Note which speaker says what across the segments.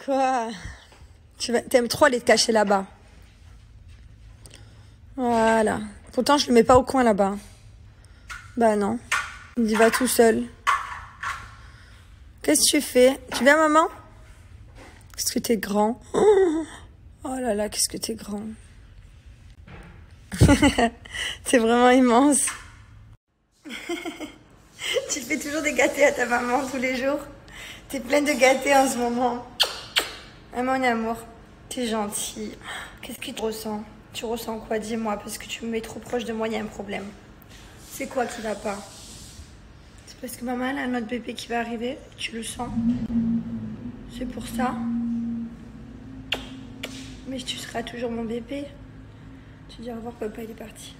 Speaker 1: Quoi? T'aimes trop aller te cacher là-bas. Voilà. Pourtant, je le mets pas au coin là-bas. Bah non. Il y va tout seul. Qu'est-ce que tu fais? Tu viens, maman? Qu'est-ce que t'es grand? Oh là là, qu'est-ce que t'es grand. C'est vraiment immense. Tu fais toujours des gâtés à ta maman tous les jours. T'es pleine de gâtés en ce moment. Ah, mon amour, t'es gentil. Qu'est-ce que tu ressens? Tu ressens quoi? Dis-moi, parce que tu me mets trop proche de moi, il y a un problème. C'est quoi qui va pas? C'est parce que maman, elle a un autre bébé qui va arriver. Tu le sens? C'est pour ça? Mais tu seras toujours mon bébé. Tu dis au revoir, papa, il est parti.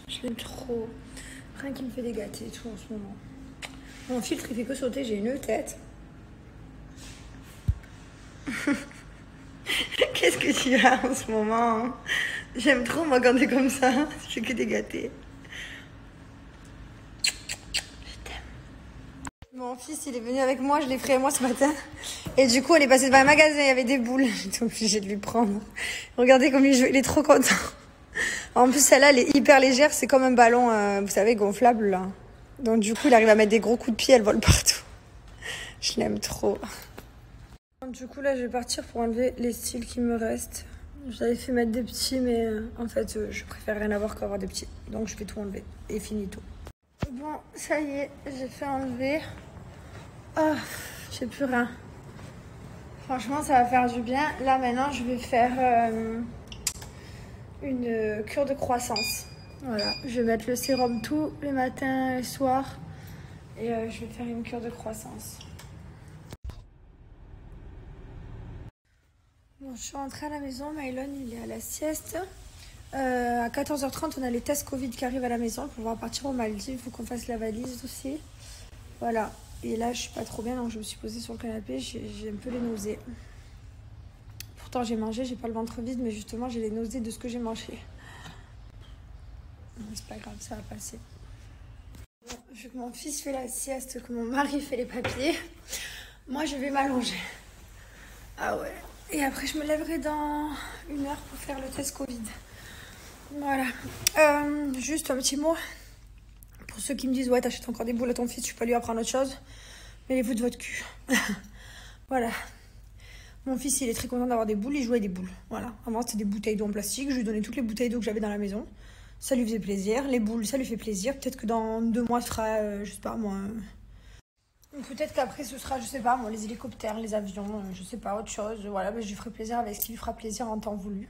Speaker 1: Je l'aime trop. Rien qui me fait des gâtés et tout en ce moment. Mon filtre, il fait que sauter, j'ai une tête. Qu'est-ce que tu as en ce moment, hein? J'aime trop moi quand t'es comme ça. Je fais que des gâtés. Je t'aime. Mon fils, il est venu avec moi, je l'ai pris à moi ce matin. Et du coup, on est passé devant un magasin, il y avait des boules. J'étais obligée de lui prendre. Regardez comme il joue, il est trop content. En plus, celle-là, elle est hyper légère. C'est comme un ballon, vous savez, gonflable, là. Donc du coup, il arrive à mettre des gros coups de pied, elle vole partout. Je l'aime trop. Du coup, là, je vais partir pour enlever les styles qui me restent. J'avais fait mettre des petits, mais en fait, je préfère rien avoir qu'avoir des petits. Donc, je vais tout enlever. Et finito. Bon, ça y est, j'ai fait enlever. Oh, j'ai plus rien. Franchement, ça va faire du bien. Là, maintenant, je vais faire une cure de croissance. Voilà, je vais mettre le sérum tous les matins et soirs. Et je vais faire une cure de croissance. Bon, je suis rentrée à la maison, Mylon il est à la sieste. À 14h30, on a les tests Covid qui arrivent à la maison pour pouvoir partir aux Maldives. Il faut qu'on fasse la valise aussi. Voilà. Et là, je suis pas trop bien, donc je me suis posée sur le canapé. J'ai un peu les nausées. Pourtant, j'ai mangé, j'ai pas le ventre vide, mais justement, j'ai les nausées de ce que j'ai mangé. C'est pas grave, ça va passer. Bon, vu que mon fils fait la sieste, que mon mari fait les papiers, moi, je vais m'allonger. Ah ouais. Et après, je me lèverai dans 1 heure pour faire le test Covid. Voilà. Juste un petit mot. Pour ceux qui me disent, ouais, t'achètes encore des boules à ton fils, tu peux lui apprendre autre chose. Mêlez-vous de votre cul. Voilà. Mon fils, il est très content d'avoir des boules, il joue avec des boules. Voilà. Avant, c'était des bouteilles d'eau en plastique. Je lui donnais toutes les bouteilles d'eau que j'avais dans la maison. Ça lui faisait plaisir. Les boules, ça lui fait plaisir. Peut-être que dans 2 mois, ce sera, je sais pas, moi... Peut-être qu'après ce sera, je sais pas, moi, les hélicoptères, les avions, je sais pas, autre chose. Voilà, je lui ferai plaisir avec ce qui lui fera plaisir en temps voulu.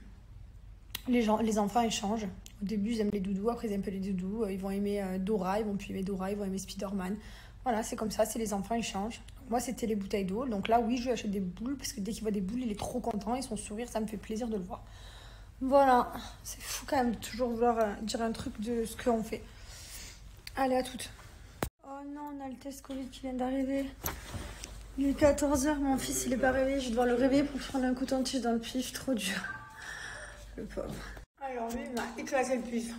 Speaker 1: Les enfants échangent. Au début, ils aiment les doudous, après ils aiment pas les doudous. Ils vont aimer Dora, ils vont plus aimer Dora, ils vont aimer Spider-Man. Voilà, c'est comme ça, c'est les enfants échangent. Moi, c'était les bouteilles d'eau. Donc là, oui, je lui achète des boules parce que dès qu'il voit des boules, il est trop content et son sourire, ça me fait plaisir de le voir. Voilà, c'est fou quand même de toujours vouloir dire un truc de ce qu'on fait. Allez, à toutes. Oh non, on a le test Covid qui vient d'arriver. Il est 14h, mon fils il est pas réveillé. Je vais devoir le réveiller pour prendre un coton-tige dans le pif, trop dur. Le pauvre. Alors lui, il m'a éclaté le pif.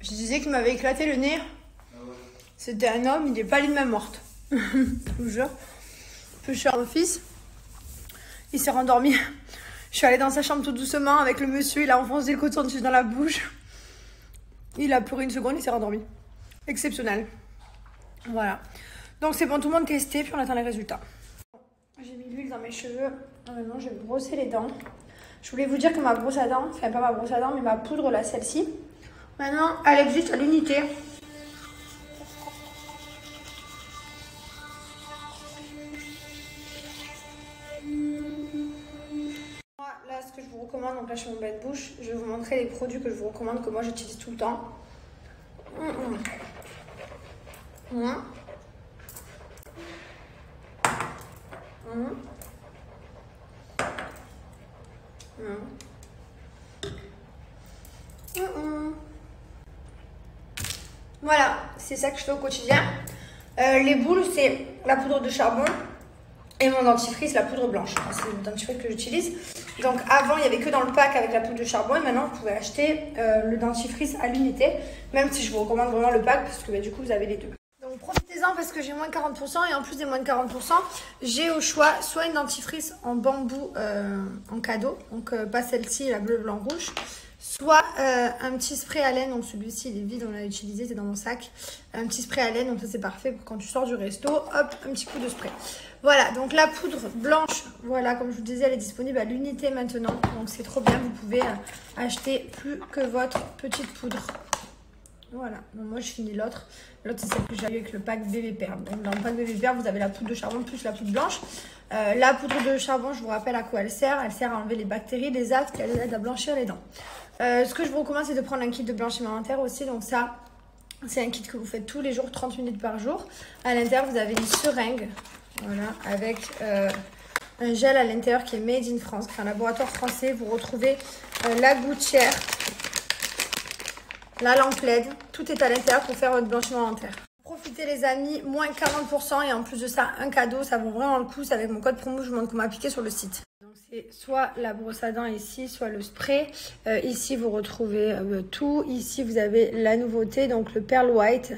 Speaker 1: Je disais qu'il m'avait éclaté le nez. C'était un homme, il n'est pas lui-même morte. Je vous jure. Peu cher mon fils. Il s'est rendormi. Je suis allée dans sa chambre tout doucement avec le monsieur, il a enfoncé le coton-tige dans la bouche. Il a pleuré 1 seconde, il s'est rendormi. Exceptionnel. Voilà. Donc c'est bon, tout le monde testé, puis on attend les résultats. J'ai mis l'huile dans mes cheveux. Maintenant, je vais me brosser les dents. Je voulais vous dire que ma brosse à dents, enfin pas ma brosse à dents, mais ma poudre là, celle-ci, maintenant, elle existe à l'unité. Là, ce que je vous recommande, donc là, je suis mon bain de bouche. Je vais vous montrer les produits que je vous recommande, que moi, j'utilise tout le temps. Voilà, c'est ça que je fais au quotidien. Les boules, c'est la poudre de charbon. Et mon dentifrice, la poudre blanche. C'est le dentifrice que j'utilise. Donc avant, il n'y avait que dans le pack avec la poudre de charbon. Et maintenant, vous pouvez acheter le dentifrice à l'unité. Même si je vous recommande vraiment le pack, parce que du coup, vous avez les deux. Donc profitez-en profitez-en parce que j'ai moins de 40% et en plus des moins de 40%, j'ai au choix soit une dentifrice en bambou en cadeau, donc pas celle-ci, la bleu, blanc, rouge, soit un petit spray à laine, donc celui-ci il est vide, on l'a utilisé, c'est dans mon sac, un petit spray à laine, donc ça c'est parfait pour quand tu sors du resto, hop, un petit coup de spray. Voilà, donc la poudre blanche, voilà, comme je vous disais, elle est disponible à l'unité maintenant, donc c'est trop bien, vous pouvez acheter plus que votre petite poudre. Voilà, donc moi je finis l'autre. L'autre c'est celle que j'ai eu avec le pack bébé perle. Donc dans le pack bébé perle, vous avez la poudre de charbon plus la poudre blanche. La poudre de charbon, je vous rappelle à quoi elle sert. Elle sert à enlever les bactéries, les aftes, elle aide à blanchir les dents. Ce que je vous recommande, c'est de prendre un kit de blanchiment dentaire aussi. Donc ça, c'est un kit que vous faites tous les jours, 30 minutes par jour. À l'intérieur, vous avez une seringue, voilà, avec un gel à l'intérieur qui est made in France, qui est un laboratoire français. Vous retrouvez la gouttière, la lampe LED, tout est à l'intérieur pour faire votre blanchiment dentaire. Profitez les amis, moins 40% et en plus de ça, un cadeau, ça vaut vraiment le coup. C'est avec mon code promo, je vous montre comment appliquer sur le site. Donc c'est soit la brosse à dents ici, soit le spray. Ici vous retrouvez tout. Ici vous avez la nouveauté, donc le Pearl White,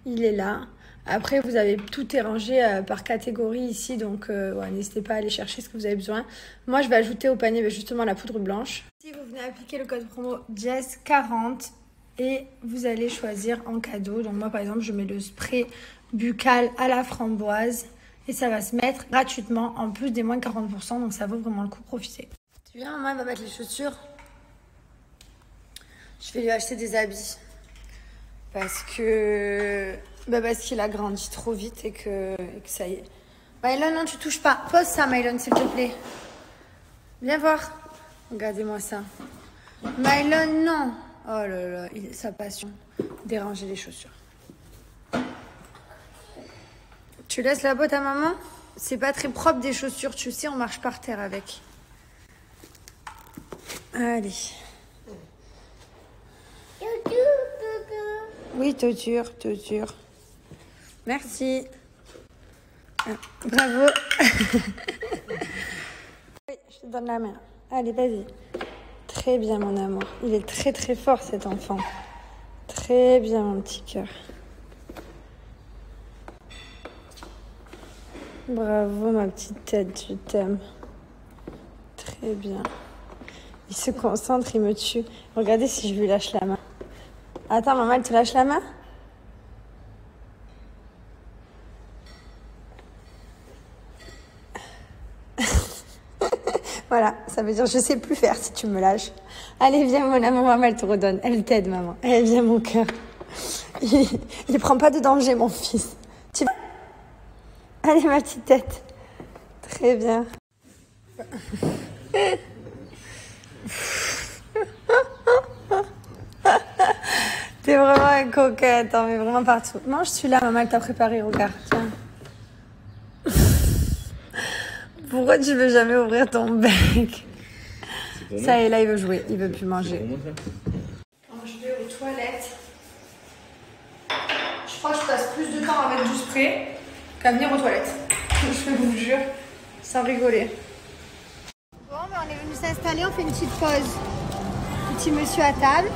Speaker 1: il est là. Après vous avez tout est rangé par catégorie ici, donc ouais, n'hésitez pas à aller chercher ce que vous avez besoin. Moi je vais ajouter au panier justement la poudre blanche. Si vous venez appliquer le code promo Jess40, et vous allez choisir en cadeau. Donc moi par exemple je mets le spray buccal à la framboise et ça va se mettre gratuitement en plus des moins de 40%, donc ça vaut vraiment le coup, profitez. Tu viens, maman elle va mettre les chaussures. Je vais lui acheter des habits parce que parce qu'il a grandi trop vite et que ça y est. Mylon, non tu touches pas, pose ça Mylon s'il te plaît. Viens voir, regardez-moi ça. Mylon non. Oh là là, sa passion, déranger les chaussures. Tu laisses la botte à maman? C'est pas très propre des chaussures, tu sais, on marche par terre avec. Allez. Oui, toture. Merci. Bravo. Oui, je te donne la main. Allez, vas-y. Très bien mon amour, il est très très fort cet enfant. Très bien mon petit cœur. Bravo ma petite tête, je t'aime. Très bien. Il se concentre, il me tue. Regardez si je lui lâche la main. Attends maman, elle te lâche la main? Voilà, ça veut dire je sais plus faire si tu me lâches. Allez, viens mon amour, maman, elle te redonne. Elle t'aide, maman. Allez, viens mon cœur. Il prend pas de danger, mon fils. Tu vas... Allez, ma petite tête. Très bien. T'es vraiment un coquin, t'en mets vraiment partout. Mange celui-là, maman, elle t'a préparé, regarde. Tiens. Pourquoi tu veux jamais ouvrir ton bec? Ça y est, là, il veut jouer. Il veut plus manger. Quand je vais aux toilettes, je crois que je passe plus de temps avec du spray qu'à venir aux toilettes. Je vous jure, sans rigoler. Bon, ben on est venu s'installer, on fait une petite pause. Petit monsieur à table.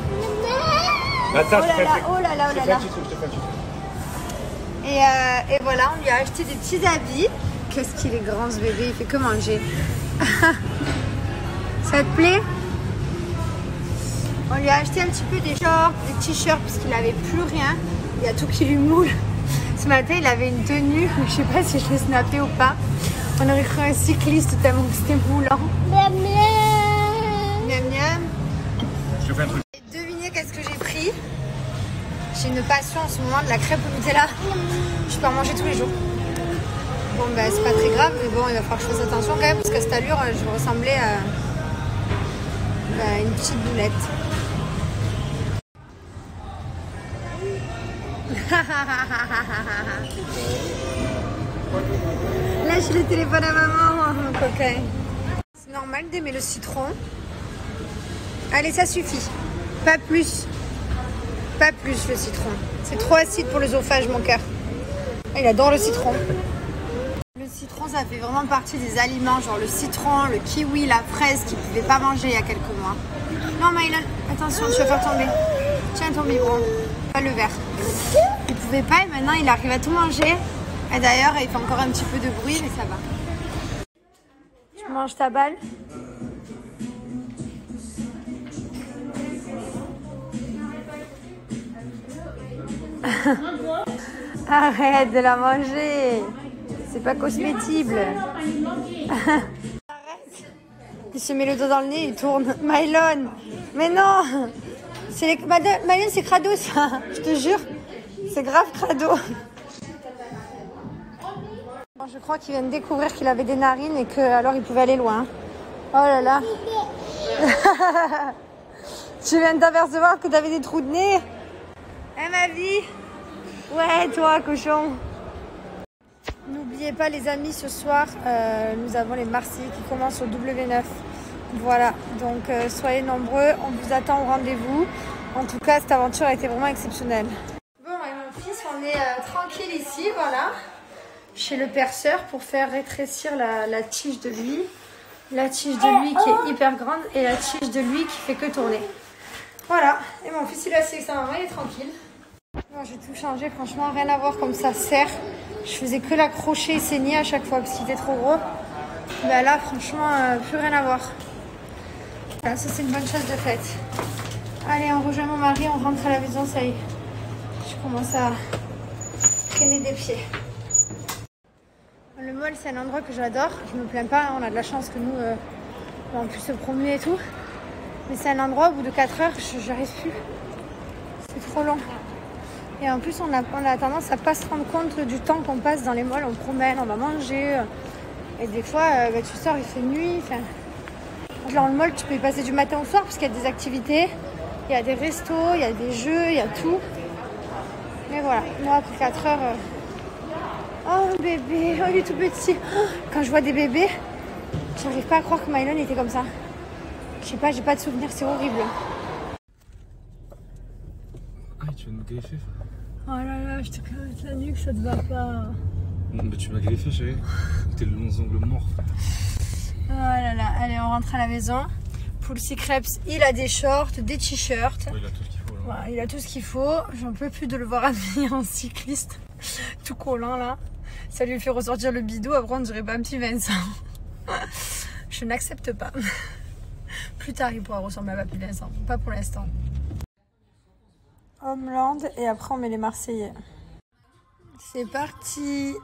Speaker 2: Attends,
Speaker 1: oh là là. Et voilà, on lui a acheté des petits habits. Qu'est-ce qu'il est grand ce bébé, il fait que manger. Ça te plaît? On lui a acheté un petit peu des shorts, des t-shirts parce qu'il n'avait plus rien. Il y a tout qui lui moule. Ce matin, il avait une tenue, je sais pas si je l'ai snappé ou pas. On aurait cru un cycliste tellement que c'était moulant. Miam miam. Miam miam.
Speaker 2: Je fais un truc.
Speaker 1: Devinez qu'est-ce que j'ai pris? J'ai une passion en ce moment de la crêpe au Nutella. Je peux en manger tous les jours. Bon ben c'est pas très grave, mais bon il va falloir que je fasse attention quand même parce qu'à cette allure je vais ressembler à une petite boulette. Lâche le téléphone à maman, mon coquin. C'est normal d'aimer le citron. Allez, ça suffit. Pas plus. Pas plus le citron. C'est trop acide pour l'œsophage, mon cœur. Il adore le citron. Le citron, ça fait vraiment partie des aliments, genre le citron, le kiwi, la fraise qu'il ne pouvait pas manger il y a quelques mois. Non, Mylon, attention, tu vas faire tomber. Tiens ton biberon, pas le verre. Il pouvait pas et maintenant il arrive à tout manger. Et d'ailleurs, il fait encore un petit peu de bruit, mais ça va. Tu manges ta balle? Arrête de la manger. C'est pas cosmétible. Arrête. Il se met le dos dans le nez, il tourne. Mylon. Mais non. Mylon, c'est crado ça. Je te jure. C'est grave crado. Je crois qu'il vient de découvrir qu'il avait des narines et que alors il pouvait aller loin. Oh là là. Tu viens de t'apercevoir que tu avais des trous de nez. Hein, ma vie? Ouais, toi, cochon. N'oubliez pas, les amis, ce soir, nous avons les Marseillais qui commencent au W9. Voilà, donc soyez nombreux, on vous attend au rendez-vous. En tout cas, cette aventure a été vraiment exceptionnelle. Bon, et mon fils, on est tranquille ici, voilà, chez le perceur pour faire rétrécir la tige de lui. La tige de lui qui est hyper grande et la tige de lui qui fait que tourner. Voilà, et mon fils, il est assis avec sa maman, il est tranquille. Moi, j'ai tout changé, franchement, rien à voir comme ça serre. Je faisais que l'accrocher et saigner à chaque fois parce qu'il était trop gros. Ben là, franchement, plus rien à voir. Voilà, ça, c'est une bonne chose de faite. Allez, on rejoint mon mari, on rentre à la maison, ça y est. Je commence à traîner des pieds. Le mall, c'est un endroit que j'adore. Je me plains pas, on a de la chance que nous, on puisse se promener et tout. Mais c'est un endroit, au bout de 4 heures, j'arrive plus. C'est trop long. Et en plus, on a tendance à pas se rendre compte du temps qu'on passe dans les malls. On promène, on va manger. Et des fois, tu sors, il fait nuit. Dans le mall, tu peux y passer du matin au soir parce qu'il y a des activités. Il y a des restos, il y a des jeux, il y a tout. Mais voilà, moi, après 4 heures... Oh, bébé, oh, il est tout petit. Quand je vois des bébés, j'arrive pas à croire que Mylon était comme ça. Je sais pas, j'ai pas de souvenir, c'est horrible.
Speaker 2: Ah, tu vas me greffer.
Speaker 1: Oh là là, je te caresse la nuque, ça te va pas.
Speaker 2: Non, mais tu m'as greffé, chérie. T'es le long ongles mort.
Speaker 1: Oh là là, allez, on rentre à la maison. Poulsy Crêpes, il a des shorts, des t-shirts.
Speaker 2: Ouais, il a tout ce qu'il faut là.
Speaker 1: Voilà, il a tout ce qu'il faut. J'en peux plus de le voir habillé en cycliste. Tout collant là. Ça lui fait ressortir le bidou, après on dirait pas un petit Vincent. Je n'accepte pas. Plus tard il pourra ressembler à Papy Vincent, pas pour l'instant. Homeland et après on met les Marseillais. C'est parti.